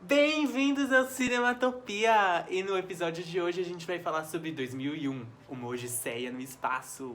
Bem-vindos ao Cinematopia! E no episódio de hoje a gente vai falar sobre 2001, uma Odisseia no espaço.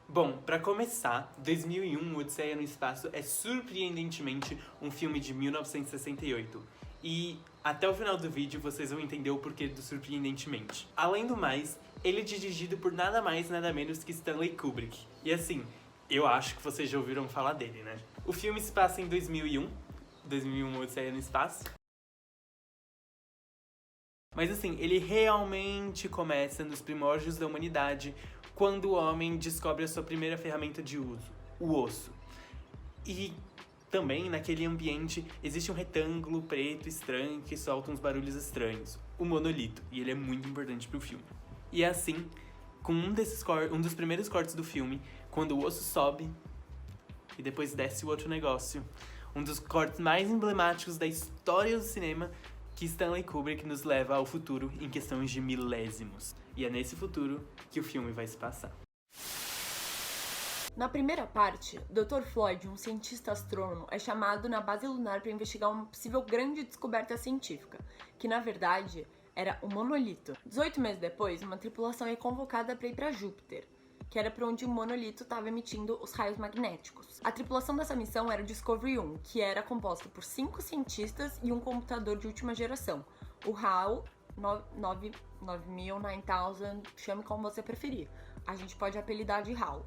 Bom, pra começar, 2001, Odisseia no Espaço é surpreendentemente um filme de 1968. E até o final do vídeo vocês vão entender o porquê do surpreendentemente. Além do mais, ele é dirigido por nada mais nada menos que Stanley Kubrick. E assim, eu acho que vocês já ouviram falar dele, né? O filme se passa em 2001, Odisseia no Espaço. Mas assim, ele realmente começa nos primórdios da humanidade, quando o homem descobre a sua primeira ferramenta de uso, o osso. E também naquele ambiente existe um retângulo preto estranho que solta uns barulhos estranhos, o monolito, e ele é muito importante pro filme. E é assim, com um dos primeiros cortes do filme, quando o osso sobe e depois desce o outro negócio. Um dos cortes mais emblemáticos da história do cinema, que Stanley Kubrick nos leva ao futuro em questões de milésimos. E é nesse futuro que o filme vai se passar. Na primeira parte, Dr. Floyd, um cientista astrônomo, é chamado na base lunar para investigar uma possível grande descoberta científica, que na verdade era um monolito. 18 meses depois, uma tripulação é convocada para ir para Júpiter, que era para onde o monolito estava emitindo os raios magnéticos. A tripulação dessa missão era o Discovery 1, que era composta por 5 cientistas e um computador de última geração, o HAL 9000, 9000, chame como você preferir. A gente pode apelidar de HAL.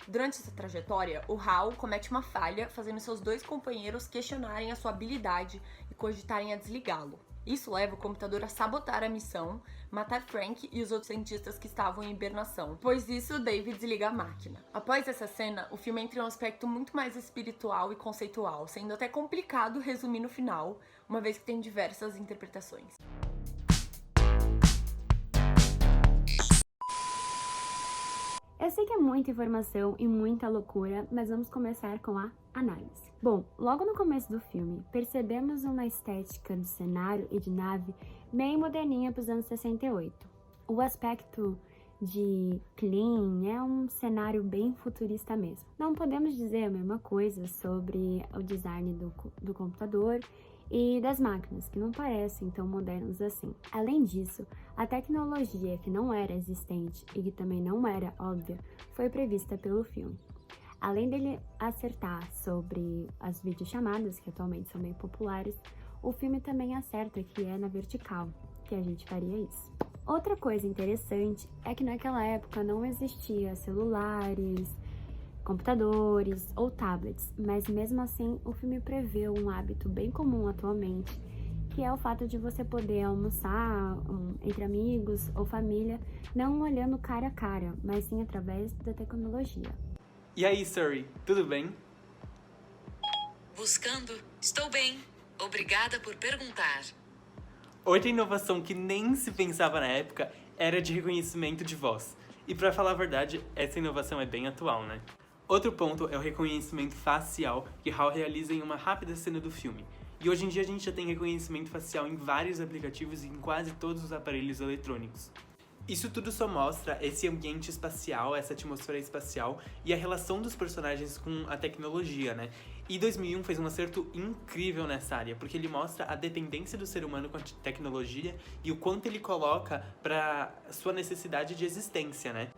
Durante essa trajetória, o HAL comete uma falha, fazendo seus 2 companheiros questionarem a sua habilidade e cogitarem a desligá-lo. Isso leva o computador a sabotar a missão, matar Frank e os outros cientistas que estavam em hibernação. Depois disso, David desliga a máquina. Após essa cena, o filme entra em um aspecto muito mais espiritual e conceitual, sendo até complicado resumir no final, uma vez que tem diversas interpretações. Eu sei que é muita informação e muita loucura, mas vamos começar com a análise. Bom, logo no começo do filme, percebemos uma estética de cenário e de nave bem moderninha para os anos 68. O aspecto de clean é um cenário bem futurista mesmo. Não podemos dizer a mesma coisa sobre o design do computador e das máquinas, que não parecem tão modernos assim. Além disso, a tecnologia que não era existente e que também não era óbvia foi prevista pelo filme. Além dele acertar sobre as videochamadas, que atualmente são bem populares, o filme também acerta que é na vertical, que a gente faria isso. Outra coisa interessante é que naquela época não existia celulares, computadores ou tablets, mas mesmo assim o filme prevê um hábito bem comum atualmente, que é o fato de você poder almoçar entre amigos ou família, não olhando cara a cara, mas sim através da tecnologia. E aí, Surrey, tudo bem? Buscando? Estou bem. Obrigada por perguntar. Outra inovação que nem se pensava na época era de reconhecimento de voz. E pra falar a verdade, essa inovação é bem atual, né? Outro ponto é o reconhecimento facial que HAL realiza em uma rápida cena do filme. E hoje em dia a gente já tem reconhecimento facial em vários aplicativos e em quase todos os aparelhos eletrônicos. Isso tudo só mostra esse ambiente espacial, essa atmosfera espacial e a relação dos personagens com a tecnologia, né? E 2001 fez um acerto incrível nessa área, porque ele mostra a dependência do ser humano com a tecnologia e o quanto ele coloca para sua necessidade de existência, né?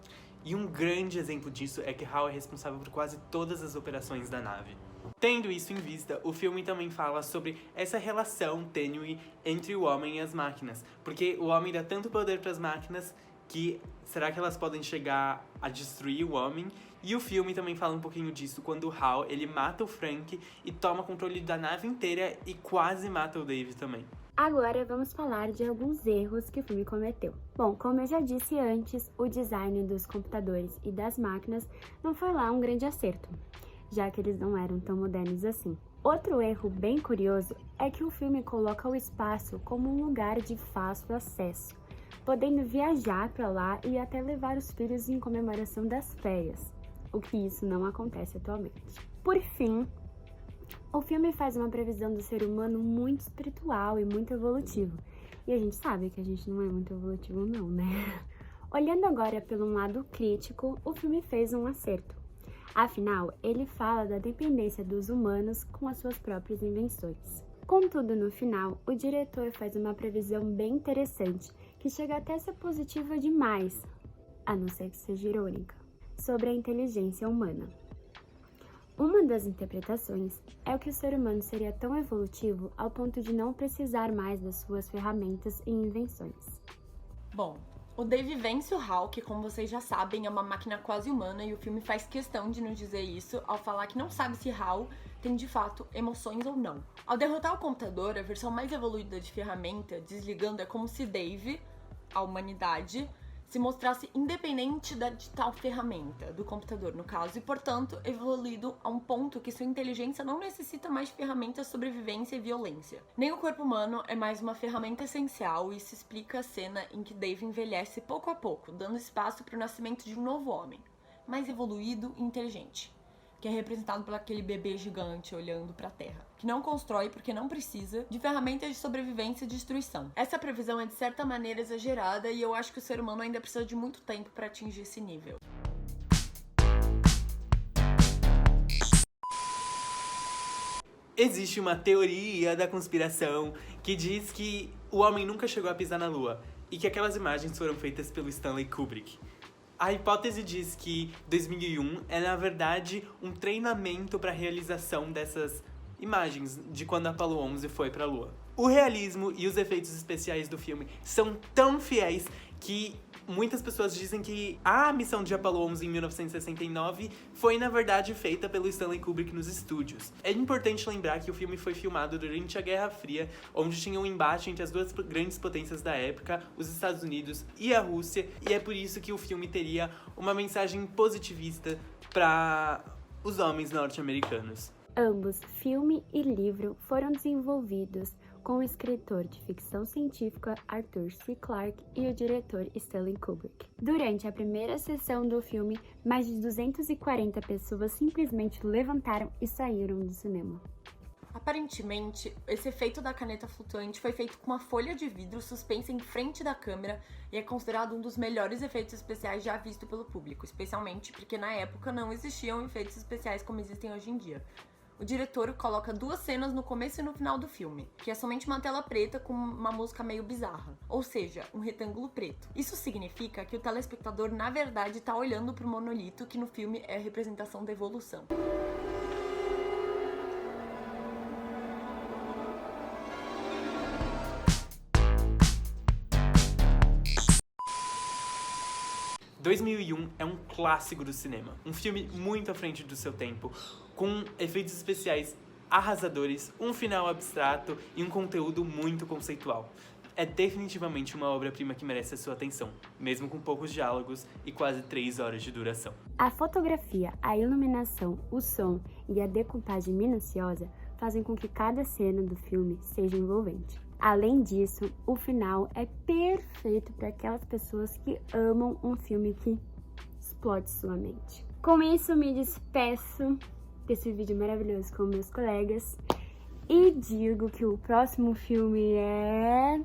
E um grande exemplo disso é que HAL é responsável por quase todas as operações da nave. Tendo isso em vista, o filme também fala sobre essa relação tênue entre o homem e as máquinas. Porque o homem dá tanto poder para as máquinas que será que elas podem chegar a destruir o homem? E o filme também fala um pouquinho disso quando o HAL ele mata o Frank e toma controle da nave inteira e quase mata o Dave também. Agora vamos falar de alguns erros que o filme cometeu. Bom, como eu já disse antes, o design dos computadores e das máquinas não foi lá um grande acerto, já que eles não eram tão modernos assim. Outro erro bem curioso é que o filme coloca o espaço como um lugar de fácil acesso, podendo viajar para lá e até levar os filhos em comemoração das férias, o que isso não acontece atualmente. Por fim, o filme faz uma previsão do ser humano muito espiritual e muito evolutivo, E a gente sabe que a gente não é muito evolutivo não, né? Olhando agora pelo lado crítico, o filme fez um acerto. Afinal, ele fala da dependência dos humanos com as suas próprias invenções. Contudo, no final, o diretor faz uma previsão bem interessante, que chega até a ser positiva demais, a não ser que seja irônica, sobre a inteligência humana. Uma das interpretações é que o ser humano seria tão evolutivo ao ponto de não precisar mais das suas ferramentas e invenções. Bom, o Dave vence o Hal, que como vocês já sabem é uma máquina quase humana, e o filme faz questão de nos dizer isso ao falar que não sabe se Hal tem de fato emoções ou não. Ao derrotar o computador, a versão mais evoluída de ferramenta, desligando, é como se Dave, a humanidade, se mostrasse independente de tal ferramenta, do computador no caso, e portanto evoluído a um ponto que sua inteligência não necessita mais de ferramentas de sobrevivência e violência. Nem o corpo humano é mais uma ferramenta essencial, e isso explica a cena em que Dave envelhece pouco a pouco, dando espaço para o nascimento de um novo homem, mais evoluído e inteligente, que é representado por aquele bebê gigante olhando para a Terra, que não constrói porque não precisa de ferramentas de sobrevivência e destruição. Essa previsão é de certa maneira exagerada, e eu acho que o ser humano ainda precisa de muito tempo para atingir esse nível. Existe uma teoria da conspiração que diz que o homem nunca chegou a pisar na Lua e que aquelas imagens foram feitas pelo Stanley Kubrick. A hipótese diz que 2001 é, na verdade, um treinamento para a realização dessas imagens de quando a Apollo 11 foi para a Lua. O realismo e os efeitos especiais do filme são tão fiéis que muitas pessoas dizem que a missão de Apollo 11 em 1969 foi, na verdade, feita pelo Stanley Kubrick nos estúdios. É importante lembrar que o filme foi filmado durante a Guerra Fria, onde tinha um embate entre as duas grandes potências da época, os Estados Unidos e a Rússia, e é por isso que o filme teria uma mensagem positivista para os homens norte-americanos. Ambos, filme e livro, foram desenvolvidos com o escritor de ficção científica Arthur C. Clarke e o diretor Stanley Kubrick. Durante a primeira sessão do filme, mais de 240 pessoas simplesmente levantaram e saíram do cinema. Aparentemente, esse efeito da caneta flutuante foi feito com uma folha de vidro suspensa em frente da câmera e é considerado um dos melhores efeitos especiais já visto pelo público, especialmente porque na época não existiam efeitos especiais como existem hoje em dia. O diretor coloca duas cenas no começo e no final do filme, que é somente uma tela preta com uma música meio bizarra, ou seja, um retângulo preto. Isso significa que o telespectador na verdade está olhando para o monolito, que no filme é a representação da evolução. « 2001 é um clássico do cinema, um filme muito à frente do seu tempo, com efeitos especiais arrasadores, um final abstrato e um conteúdo muito conceitual. É definitivamente uma obra-prima que merece a sua atenção, mesmo com poucos diálogos e quase 3 horas de duração. A fotografia, a iluminação, o som e a decoupagem minuciosa fazem com que cada cena do filme seja envolvente. Além disso, o final é perfeito para aquelas pessoas que amam um filme que explode sua mente. Com isso, me despeço desse vídeo maravilhoso com meus colegas e digo que o próximo filme é...